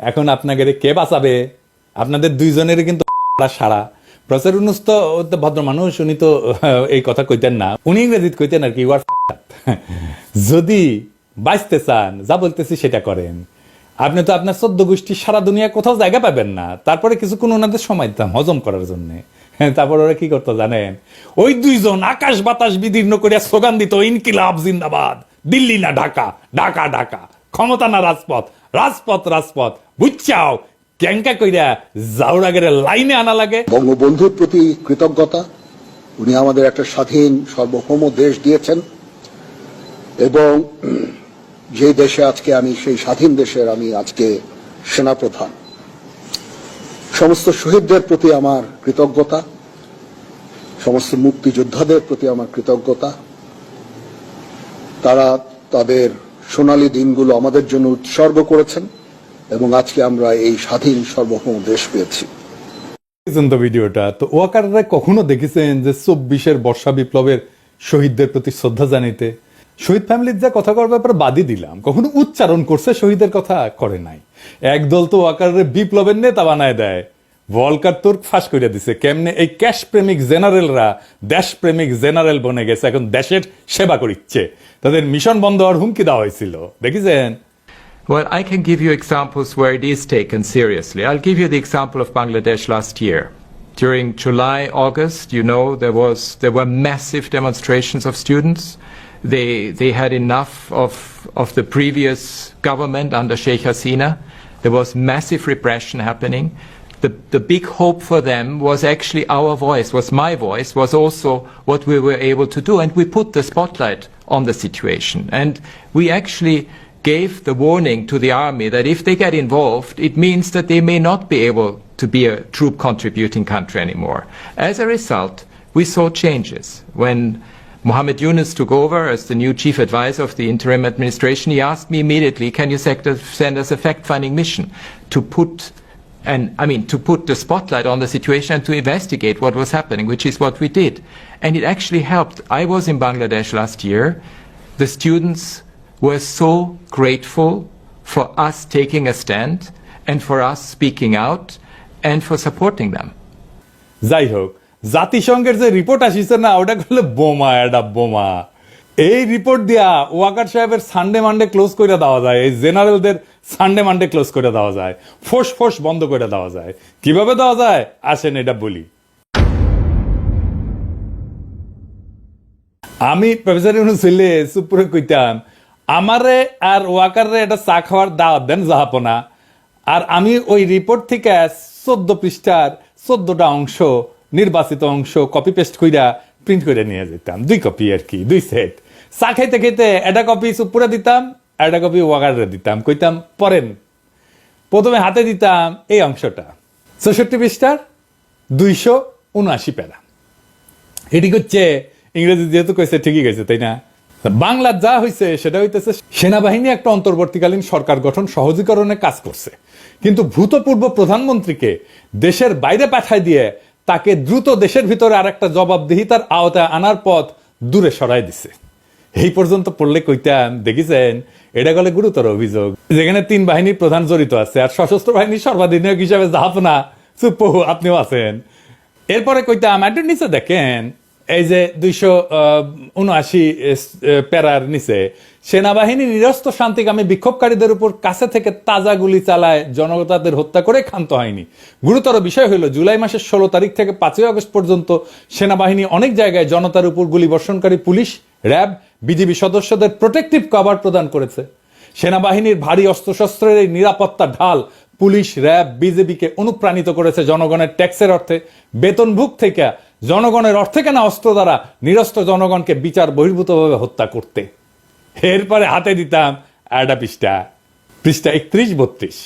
এখন আপনাদের কে বাঁচাবে? আপনাদের দুইজনের কিন্তু সারা প্রচার উন্নত ভদ্র মানুষ, উনি তো এই কথা কইতেন না, উনি ইংরেজিতে কইতেন আর কি, ইউ আর যদি বাঁচতে চান যা বলতেছি সেটা করেন। আপনি তো আপনার 14 গোষ্ঠী সারা দুনিয়া কোথাও জায়গা পাবেন না, তারপরে কিছুক্ষণ ওনাদের সময় দিতাম হজম করার জন্য। তারপর ওরা কি করতো জানেন? ওই দুইজন আকাশ বাতাস বিদীর্ণ করিয়া স্লোগান দিত, ইনকিলাব জিন্দাবাদ, দিল্লি না ঢাকা, ঢাকা ঢাকা, ক্ষমতা না রাজপথ, রাজপথ রাজপথ, বুঝছাও ক্যাঙ্কা কইরা জাউরাগের লাইনে আনা লাগে। বঙ্গবন্ধুর প্রতি কৃতজ্ঞতা, উনি আমাদের একটা স্বাধীন সার্বভৌম দেশ দিয়েছেন, এবং যে দেশে আজকে আমি, সেই স্বাধীন দেশের আমি আজকে সেনাপ্রধান। সমস্ত শহীদদের প্রতি আমার কৃতজ্ঞতা, সমস্ত মুক্তিযোদ্ধাদের প্রতি আমার কৃতজ্ঞতা। তারা তাদের সোনালী দিনগুলো আমাদের জন্য উৎসর্গ করেছেন এবং আজকে আমরা এই স্বাধীন সার্বভৌম দেশ পেয়েছি। ভিডিওটা তো ওয়াকাররা কখনো দেখেছেন যে 24-এর বর্ষা বিপ্লবের শহীদদের প্রতি শ্রদ্ধা জানাইতে? শহীদ ফ্যামিলির যা কথা করার ব্যাপারে বাদই দিলাম, কখনো উচ্চারণ করছে শহীদের কথা? করে নাই। একদল তো ওয়াকারের বিপ্লবের নেতা বানায় দেয়। ভলকার তুর্ক ফাঁস করে দিছে কেমনে এই ক্যাশ প্রেমিক জেনারেলরা দেশ প্রেমিক জেনারেল বনে গেছে, এখন দেশের সেবা করিচ্ছে। তাদের মিশন বন্ধ হওয়ার হুমকি দেওয়া হয়েছিল, দেখেছেন? Well, I can give you examples where it is taken seriously. I'll give you the example of Bangladesh last year. During July, August, you know, there were massive demonstrations of students. They had enough of the previous government under Sheikh Hasina. There was massive repression happening. The big hope for them was actually our voice, was my voice, was also what we were able to do. And we put the spotlight on the situation. And we actually gave the warning to the army that if they get involved, it means that they may not be able to be a troop contributing country anymore. As a result, we saw changes. When Mohammed Yunus took over as the new chief advisor of the interim administration, he asked me immediately, can you send us a fact-finding mission to put the spotlight on the situation and to investigate what was happening, which is what we did. And it actually helped. I was in Bangladesh last year. The students were so grateful for us taking a stand and for us speaking out and for supporting them. যাই হোক, জাতিসংঘের যে report আসিছে না, ওটা করলে বোমা, এটা বোমা। এই রিপোর্ট দিয়া ওয়াকার সাহেবের সানডে মানডে ক্লোজ করে দেওয়া যায়, এই জেনারেলদের সানডে মানডে ক্লোজ করে দেওয়া যায়, ফোস ফোস বন্ধ করে দেওয়া যায়। কিভাবে দেওয়া যায় আসেন এটা বলি। আমি প্রফেসর ইউনূস হইলে চুপ করে কইতাম, আমারে আর ওয়াকাররে এটা চা খাওয়ার দাওয়াত দেন জাহাপনা, আর আমি ওই রিপোর্ট থেকে 14 পৃষ্ঠার 14টা অংশ, নির্বাচিত অংশ কপি পেস্ট কইরা প্রিন্ট করে নিয়ে যেতাম, 2 কপি আর কি, 2 সেট। চা খাইতে খাইতে একটা কপি চুপুরে দিতাম, একটা কপি ওয়াকারে দিতাম, কইতাম পড়েন। প্রথমে হাতে দিতাম এই অংশটা, 64 পৃষ্ঠার 279 প্যারা। এটি হচ্ছে ইংরেজি, যেহেতু কইছে ঠিকই গেছে, তাই না? বাংলা যা হয়েছে সেটা হইতেছে সেনাবাহিনী একটা অন্তর্বর্তীকালীন সরকার গঠন সহজীকরণে কাজ করছে, কিন্তু ভূতপূর্ব প্রধানমন্ত্রীকে দেশের বাইরে পাঠায় দিয়ে তাকে দ্রুত দেশের ভিতরে আর একটা জবাবদিহিতার আওতায় আনার পথ দূরে সরাই দিছে। এই পর্যন্ত পড়লে কইতাম, দেখেছেন, এটা গেলে গুরুতর অভিযোগ, যেখানে 3 বাহিনীর প্রধান জড়িত আছে, আর সশস্ত্র বাহিনীর সর্বাধিনায়ক হিসাবে জাহাপনা চুপ আপনিও আছেন। এরপরে কইতাম একটু নিচে দেখেন, এই যে 279 প্যারার নিচে, সেনাবাহিনী নিরস্ত্র শান্তিকামী বিক্ষোভকারীদের উপর কাছে থেকে তাজা গুলি চালায়, জনতাদের হত্যা করে ক্ষান্ত হয়নি। গুরুতর বিষয় হলো, জুলাই মাসের 16 তারিখ থেকে 5 আগস্ট পর্যন্ত সেনাবাহিনী অনেক জায়গায় জনতার উপর গুলি বর্ষণকারী পুলিশ, র্যাব, বিজিবি সদস্যদের প্রোটেক্টিভ কভার প্রদান করেছে। সেনাবাহিনীর ভারী অস্ত্রশস্ত্রের এই নিরাপত্তা ঢাল পুলিশ, র্যাব, বিজেপিকে অনুপ্রাণিত করেছে জনগণের ট্যাক্সের অর্থে, বেতনভুক থেকে জনগণের অর্থে কেনা অস্ত্র দ্বারা নিরস্ত্র জনগণকে বিচার বহির্ভূতভাবে হত্যা করতে। এরপরে হাতে দিতাম একটা পৃষ্ঠা 31-32।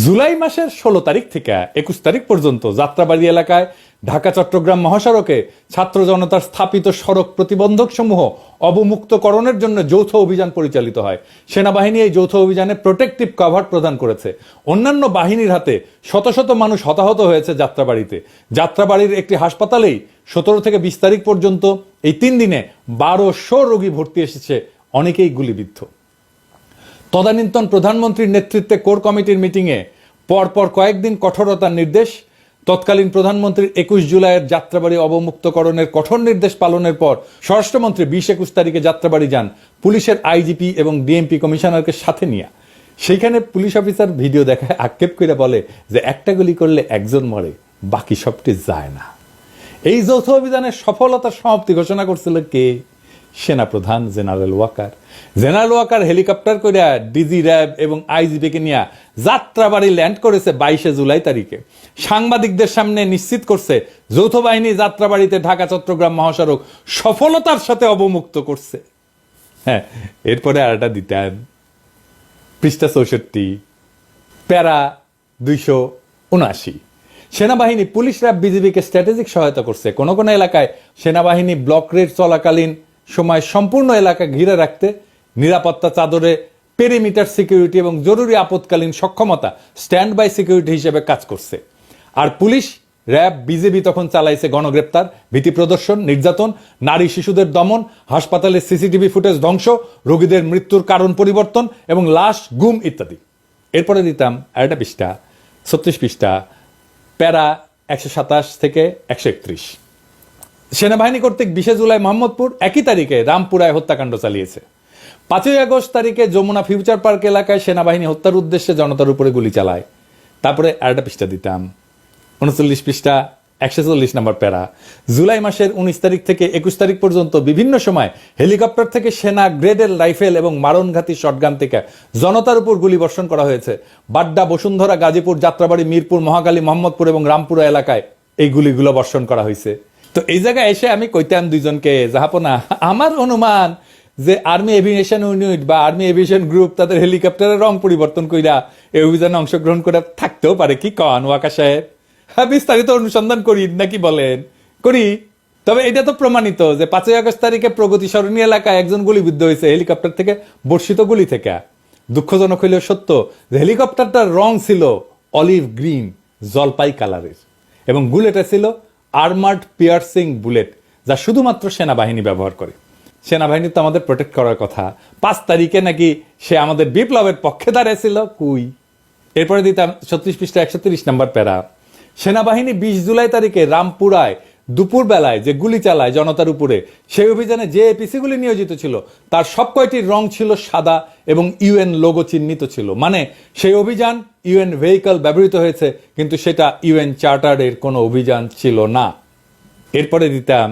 জুলাই মাসের 16 তারিখ থেকে 21 তারিখ পর্যন্ত যাত্রাবাড়ি এলাকায় ঢাকা চট্টগ্রাম মহাসড়কে ছাত্র জনতার স্থাপিত সড়ক প্রতিবন্ধক সমূহ অবমুক্তকরণের জন্য যৌথ অভিযান পরিচালিত হয়। সেনাবাহিনী এই যৌথ অভিযানে প্রোটেক্টিভ কভার প্রদান করেছে। অন্যান্য বাহিনীর হাতে শত শত মানুষ হতাহত হয়েছে যাত্রাবাড়িতে। যাত্রাবাড়ির একটি হাসপাতালেই 17 থেকে 20 তারিখ পর্যন্ত এই 3 দিনে 1200 রোগী ভর্তি এসেছে, অনেকেই গুলিবিদ্ধ। তদানীন্তন প্রধানমন্ত্রীর নেতৃত্বে কোর কমিটির মিটিংয়ে পরপর কয়েকদিন কঠোরতার নির্দেশ, তৎকালীন প্রধানমন্ত্রীর 21 জুলাইয়ের যাত্রাবাড়ি অবমুক্তকরণের কঠোর নির্দেশ পালনের পর স্বরাষ্ট্রমন্ত্রী 20-21 তারিখে যাত্রাবাড়ি যান পুলিশের আইজিপি এবং ডিএমপি কমিশনারকে সাথে নিয়ে। সেইখানে পুলিশ অফিসার ভিডিও দেখায় আক্ষেপ করে বলে যে একটা গুলি করলে একজন মরে, বাকি সবটি যায় না। এই যৌথ অভিযানের সফলতার সমাপ্তি ঘোষণা করছিল কে? সেনাপ্রধান General Waker. General Waker helicopter করে ডিজি র্যাব এবং আইজিপিকে নিয়ে যাত্রাবাড়ি ল্যান্ড করেছে 22 জুলাই তারিখে। সাংবাদিকদের সামনে নিশ্চিত করছে যৌথ বাহিনী যাত্রাবাড়িতে ঢাকা চট্টগ্রাম মহাসড়ক সফলতার সাথে অবমুক্ত করছে। হ্যাঁ, এরপরে আরেকটা দিতেন পৃষ্ঠা 64 প্যারা 279। সেনাবাহিনী পুলিশ র্যাব বিজিবিকে স্ট্র্যাটেজিক সহায়তা করছে। কোন কোন এলাকায় সেনাবাহিনী ব্লক রেড চলাকালীন সময় সম্পূর্ণ এলাকা ঘিরে রাখতে নিরাপত্তা চাদরে পেরিমিটার সিকিউরিটি এবং জরুরি আপৎকালীন সক্ষমতা স্ট্যান্ড বাই সিকিউরিটি হিসেবে কাজ করছে। আর পুলিশ র্যাব বিজেপি তখন চালাইছে গণগ্রেপ্তার, ভীতি প্রদর্শন, নির্যাতন, নারী শিশুদের দমন, হাসপাতালের সিসিটিভি ফুটেজ ধ্বংস, রোগীদের মৃত্যুর কারণ পরিবর্তন এবং লাশ গুম ইত্যাদি। এরপরে দিতাম আরেকটা পৃষ্ঠা 36 পৃষ্ঠা প্যারা 127 থেকে 131। সেনাবাহিনী কর্তৃক 20 জুলাই মোহাম্মদপুর, একই তারিখে রামপুরায় হত্যাকাণ্ড চালিয়েছে। 5 আগস্ট তারিখে যমুনা ফিউচার পার্ক এলাকায় সেনাবাহিনী হত্যার উদ্দেশ্যে জনতার উপরে গুলি চালায়। তারপরে আরেকটা পৃষ্ঠা দিতাম 39 পৃষ্ঠা 140 নম্বর প্যারা। জুলাই মাসের 19 তারিখ থেকে 21 তারিখ পর্যন্ত বিভিন্ন সময় হেলিকপ্টার থেকে সেনা গ্রেডের রাইফেল এবং মারণঘাতী শটগান থেকে জনতার উপর গুলি বর্ষণ করা হয়েছে। বাড্ডা, বসুন্ধরা, গাজীপুর, যাত্রাবাড়ি, মিরপুর, মহাখালী, মোহাম্মদপুর এবং রামপুরা এলাকায় এই গুলিগুলো বর্ষণ করা হয়েছে। তো এই জায়গায় এসে আমি কইতাম দুইজনকে, জাহাপনা আমার অনুমান যে আর্মি এভিয়েশন ইউনিট বা আর্মি এভিয়েশন গ্রুপ তাদের হেলিকপ্টারের রং পরিবর্তন কইরা এই অভিযানে অংশগ্রহণ করে থাকতেও পারে। কি কন ওয়াকা সাহেব? হ্যাঁ, বিস্তারিত অনুসন্ধান করি নাকি বলেন? করি। তবে এটা তো প্রমাণিত যে 5 আগস্ট তারিখে প্রগতি সরণি এলাকায় একজন গুলিবিদ্ধ হয়েছে হেলিকপ্টার থেকে বর্ষিত গুলি থেকে। দুঃখজনক হইলেও সত্য যে হেলিকপ্টারটার রং ছিল অলিভ গ্রিন, জলপাই কালারের, এবং বুলেটে ছিল আর্মার্ড পিয়ার্সিং বুলেট, যা শুধুমাত্র সেনাবাহিনী ব্যবহার করে। সেনাবাহিনী তো আমাদের প্রোটেক্ট করার কথা। 5 তারিখে নাকি সে আমাদের বিপ্লবের পক্ষে দাঁড়িয়েছিল। কুই। এরপরে দিতাম 36 পৃষ্ঠা 130 নম্বর প্যারা। সেনাবাহিনী 20 জুলাই তারিখে রামপুরায় দুপুর বেলায় যে গুলি চালায় জনতার উপরে, সেই অভিযানে যে এপিসি গুলি নিয়োজিত ছিল তার সব কয়টির রং ছিল সাদা এবং ইউএন লোগো চিহ্নিত ছিল। মানে সেই অভিযান ইউএন ভেহিকল ব্যবহৃত হয়েছে, কিন্তু সেটা ইউএন চার্টারের কোনো অভিযান ছিল না। এরপরে দিতাম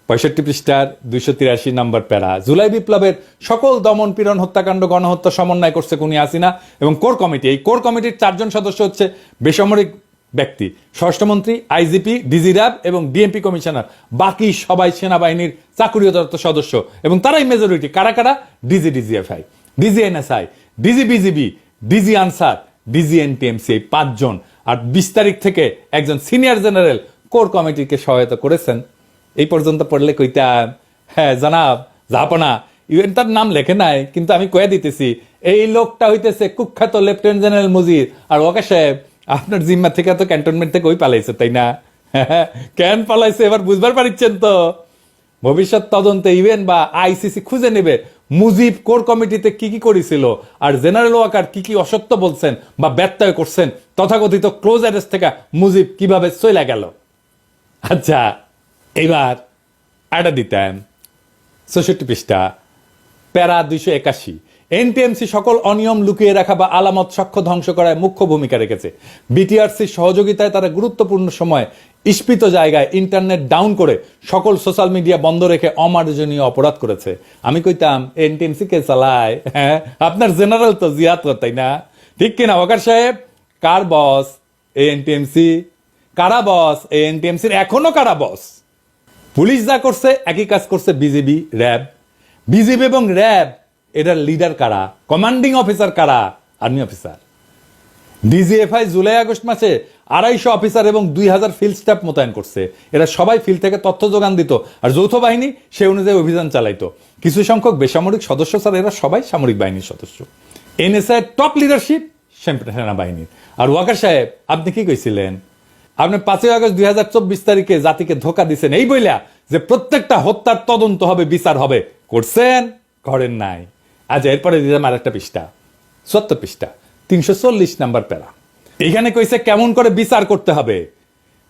65 পৃষ্ঠার 283 নম্বর প্যারা। জুলাই বিপ্লবের সকল দমন, পীড়ন, হত্যাকাণ্ড, গণহত্যা সমন্বয় করছে খুনি হাসিনা এবং কোর কমিটি। এই কোর কমিটির 4 জন সদস্য হচ্ছে বেসামরিক ব্যক্তি, স্বরাষ্ট্রমন্ত্রী, আইজিপি, ডিজি র্যাব এবং ডিএমপি কমিশনার। বাকি সবাই সেনাবাহিনীর চাকুরিরত সদস্য এবং তারাই মেজরিটি। কারা কারা? DG DGFI, DG NSI, DG BGB, DG Ansar, DG NTMC, এই 5 জন। আর 20 তারিখ থেকে একজন সিনিয়র জেনারেল কোর কমিটিকে সহায়তা করেছেন। এই পর্যন্ত পড়লে কইতাম, হ্যাঁ জানাব জাহাপনা, ইউএন তার নাম লেখে নাই, কিন্তু আমি কয়ে দিতেছি এই লোকটা হইতেছে কুখ্যাত লেফটেন্যান্ট জেনারেল মুজির। আর ওয়াকা সাহেব, আপনার জিম্মা থেকে তো ক্যান্টনমেন্ট থেকে ওই পালাইছে, তাই না? কেন পালাইছে এবার বুঝবার পারছেন তো? ভবিষ্যৎ তদন্তে ইউএন বা আইসিসি খুঁজে নেবে মুজিব কোর কমিটিতে কি কি করেছিল, আর জেনারেল ওয়াকার কি কি অসত্য বলছেন বা ব্যত্যয় করছেন, তথাকথিত ক্লোজ অ্যারেস্ট থেকে মুজিব কিভাবে চলে গেল। আচ্ছা, এবার আড্ডা দিতেন 64 পৃষ্ঠা প্যারা 281। এনটিএমসি সকল অনিয়ম লুকিয়ে রাখা বা আলামত সাক্ষ্য ধ্বংস করায় মুখ্য ভূমিকা রেখেছে। বিটিআরসির সহযোগিতায় তারা গুরুত্বপূর্ণ সময় ইস্পিত জায়গায় ইন্টারনেট ডাউন করে সকল সোশ্যাল মিডিয়া বন্ধ রেখে অমার্জনীয় অপরাধ করেছে। আমি কইতাম এনটিএমসি কে চালায়? হ্যাঁ, আপনার জেনারেল তো জিয়াত, তাই না? ঠিক কিনা ওয়াকার সাহেব? কার বস এনটিএমসি? কারা বস এনটিএমসির? এখনো কারা বস? পুলিশ যা করছে একই কাজ করছে বিজিবি, র্যাব। বিজিবি এবং র্যাব এটার লিডার কারা? কমান্ডিং অফিসার কারা? Army officer. DGFI July August মাসে 250 অফিসার এবং 2000 ফিল্ড স্টাফ মোতায়েন করছে। এরা সবাই ফিল্ড থেকে তথ্য যোগান দিত, আর যৌথ বাহিনী সে অনুযায়ী অভিযান চালাইতো। কিছু সংখ্যক বেসামরিক সদস্য ছাড়া এরা সবাই সামরিক বাহিনীর সদস্য। এনএসআই টপ লিডারশিপ সেনাবাহিনীর। আর ওয়াকার সাহেব, আপনি কি কইছিলেন? আপনি 5 আগস্ট 2024 তারিখে জাতিকে ধোকা দিচ্ছেন এই বইলা যে প্রত্যেকটা হত্যার তদন্ত হবে, বিচার হবে। করছেন? করেন নাই। আচ্ছা, এরপরে দিলাম আর একটা পৃষ্ঠা ৭৪ পৃষ্ঠা ৩৪০ নাম্বার প্যারা। এখানে কইছে কেমন করে বিচার করতে হবে।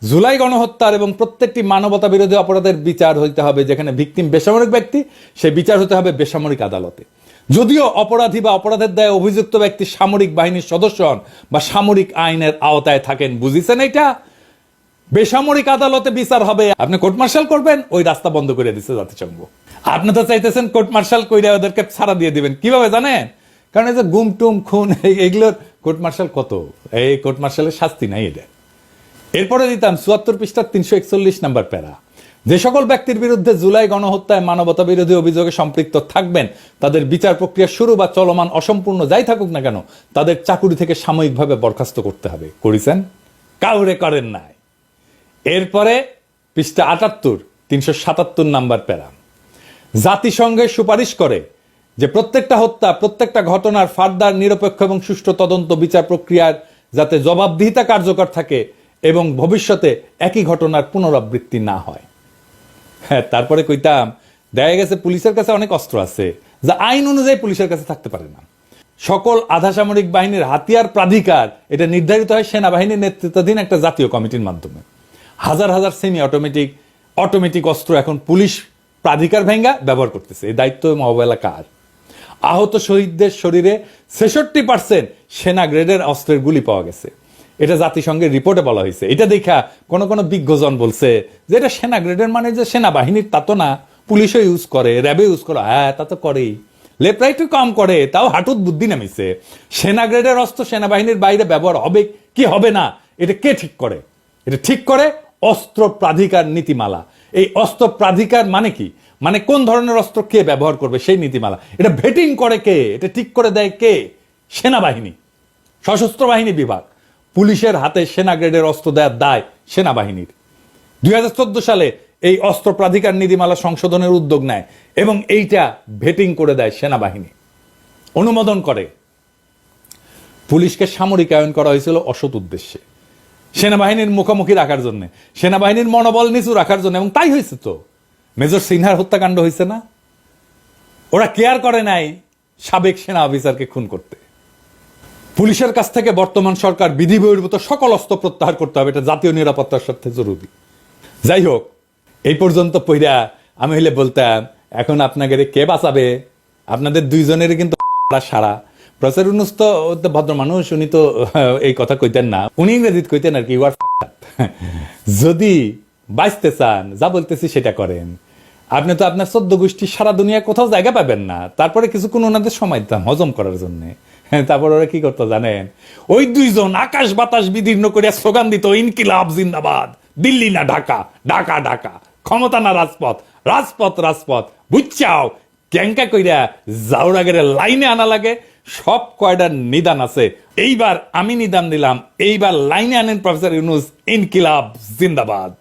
জুলাই গণহত্যার এবং প্রত্যেকটি মানবতা বিরোধী অপরাধের বিচার হইতে হবে, যেখানে ভিকটিম বেসামরিক ব্যক্তি, সে বিচার হতে হবে বেসামরিক আদালতে। যদিও অপরাধী বা অপরাধের দায়ে অভিযুক্ত ব্যক্তি সামরিক বাহিনীর সদস্য হন বা সামরিক আইনের আওতায় থাকেন। বুঝিছেন এটা? বেসামরিক আদালতে বিচার হবে। আপনি কোর্ট মার্শাল করবেন, ওই রাস্তা বন্ধ করে দিচ্ছে জাতিসংঘ। আপনি তো চাইতেছেন কোর্ট মার্শাল কইরা ওদেরকে ছাড়া দিয়ে দিবেন। কিভাবে জানেন? কারণ এই যে গুম টুম খুন এগুলোর কোর্ট মার্শাল কত, এই কোর্ট মার্শালের শাস্তি নাই এটা। এরপরে দিতাম ৭৪ পৃষ্ঠার ৩৪১ নাম্বার প্যারা। যে সকল ব্যক্তির বিরুদ্ধে জুলাই গণহত্যায় মানবতা বিরোধী অভিযোগে সম্পৃক্ত থাকবেন, তাদের বিচার প্রক্রিয়া শুরু বা চলমান অসম্পূর্ণ যাই থাকুক না কেন, তাদের চাকুরি থেকে সাময়িকভাবে বরখাস্ত করতে হবে। করেছেন? কাউরে করেন নাই। এরপরে পৃষ্ঠা ৭৮ ৩৭৭ নাম্বার প্যারা। জাতিসংঘের সুপারিশ করে যে প্রত্যেকটা হত্যা, প্রত্যেকটা ঘটনার ফার্দার নিরপেক্ষ এবং সুষ্ঠু তদন্ত বিচার প্রক্রিয়ার যাতে জবাবদিহিতা কার্যকর থাকে এবং ভবিষ্যতে একই ঘটনার পুনরাবৃত্তি না হয়। হ্যাঁ, তারপরে কইতাম দেখা গেছে পুলিশের কাছে অনেক অস্ত্র আছে যা আইন অনুযায়ী পুলিশের কাছে থাকতে পারে না। সকল আধা সামরিক বাহিনীর হাতিয়ার প্রাধিকার এটা নির্ধারিত হয় সেনাবাহিনীর নেতৃত্বাধীন একটা জাতীয় কমিটির মাধ্যমে। হাজার হাজার সেমি অটোমেটিক অস্ত্র এখন পুলিশ প্রাধিকার ভেঙ্গা ব্যবহার করতেছে। এই দায়িত্ব মোকাবেলা কার? আহত শহীদদের শরীরে ৬৬% সেনা গ্রেডের অস্ত্রের গুলি পাওয়া গেছে। এটা জাতিসংঘের রিপোর্টে বলা হয়েছে। এটা দেখা কোন বিজ্ঞজন বলছে যে এটা সেনা গ্রেডের, মানে যে সেনাবাহিনীর তা তো না, পুলিশও ইউজ করে, র্যাবে ইউজ করে। হ্যাঁ, তা তো করেই, লেফট রাইট কম করে, তাও হাঁটুত বুদ্ধি নামিছে। সেনা গ্রেডের অস্ত্র সেনাবাহিনীর বাইরে ব্যবহার হবে কি হবে না, এটা কে ঠিক করে? এটা ঠিক করে অস্ত্র প্রাধিকার নীতিমালা। এই অস্ত্র প্রাধিকার মানে কি? মানে কোন ধরনের অস্ত্র কে ব্যবহার করবে সেই নীতিমালা। এটা ভেটিং করে কে? এটা ঠিক করে দেয় কে? সেনাবাহিনী, সশস্ত্র বাহিনী বিভাগ। পুলিশের হাতে সেনা গ্রেডের অস্ত্র দেওয়ার দায় সেনাবাহিনীর। ২০১৪ সালে এই অস্ত্র প্রাধিকার নীতিমালা সংশোধনের উদ্যোগ নেয় এবং এইটা ভেটিং করে দেয় সেনাবাহিনী, অনুমোদন করে। পুলিশকে সামরিকায়ন করা হয়েছিল অসৎ উদ্দেশ্যে, সেনাবাহিনীর মুখোমুখি রাখার জন্য, সেনাবাহিনীর মনোবল নিচু রাখার জন্য। এবং তাই হয়েছে তো। মেজর সিনহার হত্যাকাণ্ড হয়েছে না? ওরা কেয়ার করে নাই সাবেক সেনা অফিসারকে খুন করতে। পুলিশের কাছ থেকে বর্তমান সরকার বিধি বহির্ভূত সকল অস্ত্র প্রত্যাহার করতে হবে, এটা জাতীয় নিরাপত্তার স্বার্থে জরুরি। যাই হোক, এই পর্যন্ত পইরা আমি হইলে বলতাম এখন আপনাদের কে বাঁচাবে? আপনাদের দুইজনের কিন্তু সারা। প্রফেসর ইউনূস তো ভদ্র মানুষ, উনি তো এই কথা কইতেন না, উনি ইংরেজিতে কইতেন আর কি, যদি বাঁচতে চান যা বলতেছি সেটা করেন। আপনি তো আপনার ১৪ গোষ্ঠী সারা দুনিয়া কোথাও জায়গা পাবেন না। তারপরে কিছুক্ষণ ওনাদের সময় দিতাম হজম করার জন্য। তারপর ওরা কি করতো জানেন? ওই দুইজন আকাশ বাতাস বিদীর্ণ করিয়া স্লোগান দিত, ইনকিলাব জিন্দাবাদ, দিল্লি না ঢাকা, ঢাকা ঢাকা, ক্ষমতা না রাজপথ, রাজপথ রাজপথ। বুঝছাও ক্যাঙ্কা কইরা জাউরাগের লাইনে আনা লাগে। সব কয়টার নিদান আছে। এইবার আমি নিদান দিলাম, এইবার লাইনে আনেন প্রফেসর ইউনূস, ইনকিলাব জিন্দাবাদ।